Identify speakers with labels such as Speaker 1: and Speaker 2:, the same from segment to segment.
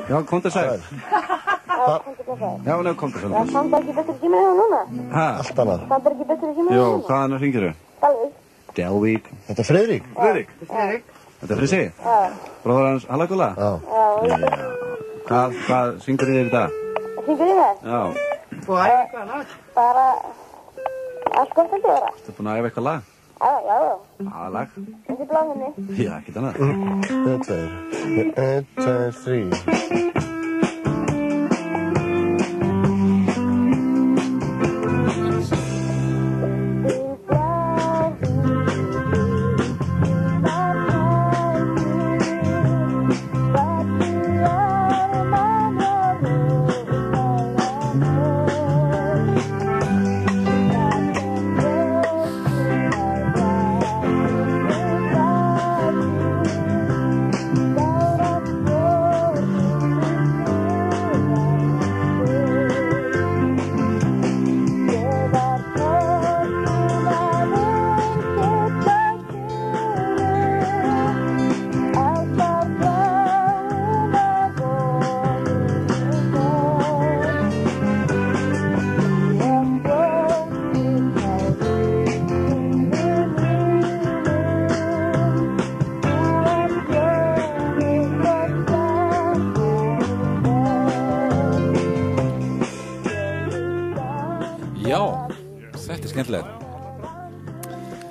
Speaker 1: Já, komdu sæl. Já, nei, komdu sæl.
Speaker 2: Það samt ekki betri sími en núna.
Speaker 1: Hæ?
Speaker 3: Allt annað.
Speaker 2: Það ekki betri sími en
Speaker 1: Jó,
Speaker 2: núna.
Speaker 1: hvaðan hringirðu?
Speaker 2: Dalvík.
Speaker 1: Delvík.
Speaker 3: Þetta er Friðrik?
Speaker 1: Friðrik. Þetta er Frissi?
Speaker 2: Já.
Speaker 1: Bróður hans Hallagula?
Speaker 3: Já.
Speaker 1: Hvað syngur þið í dag?
Speaker 2: Syngur í það?
Speaker 1: Já.
Speaker 4: Og æfa eitthvað lag?
Speaker 2: Bara allt gott að gera.
Speaker 1: Þú búin að æfa eitthvað lag?
Speaker 2: Já.
Speaker 1: Hvaða lag?
Speaker 2: Þetta er bláðinni.
Speaker 1: Já, ekkert annað.
Speaker 3: 1, 2, 3.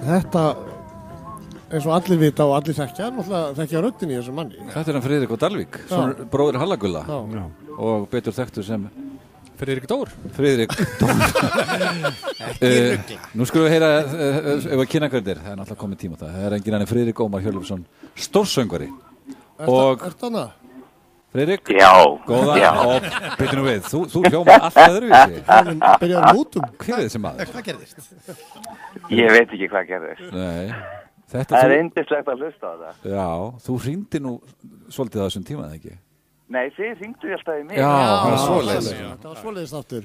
Speaker 5: Þetta, eins og allir vita og allir þekkja, náttúrulega þekkja röddin í þessum manni.
Speaker 6: Þetta er hann Friðrik og Dalvík, svona bróðir Hallagulla og betur þekktur sem
Speaker 7: Friðrik Dór.
Speaker 6: Friðrik Dór. Nú skulum við heyra ef að kynna hvernig það er náttúrulega komið tíma á það. Það er enginn annar Friðrik Ómar Hjörleifsson, stórsöngvari.
Speaker 5: Ertu hana?
Speaker 6: Friðrik?
Speaker 8: Já.
Speaker 6: Góða, og byrju nú við, þú hljómar alltaf öðruvísi.
Speaker 5: Byrjaði að mútum.
Speaker 6: Hver er þessi maður?
Speaker 5: Hvað gerðist?
Speaker 8: Ég veit ekki hvað gerðist.
Speaker 6: Nei.
Speaker 8: Það er yndislegt að hlusta á það.
Speaker 6: Já, þú hringdi nú svolítið á þessum tíma, eða ekki?
Speaker 8: Nei, þið hringdu alltaf í mig.
Speaker 6: Já, það var svoleiðis.
Speaker 5: Það var svoleiðis þáttur.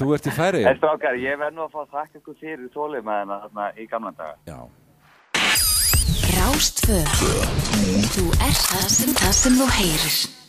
Speaker 6: Þú ert í Færeyjum.
Speaker 8: En strákar, ég verð nú að fá að þakka ykkur fyrir þolinmæðina þarna í gamlan daga.
Speaker 6: Já.
Speaker 9: Rástvö. Þú ert það sem þú heyrir.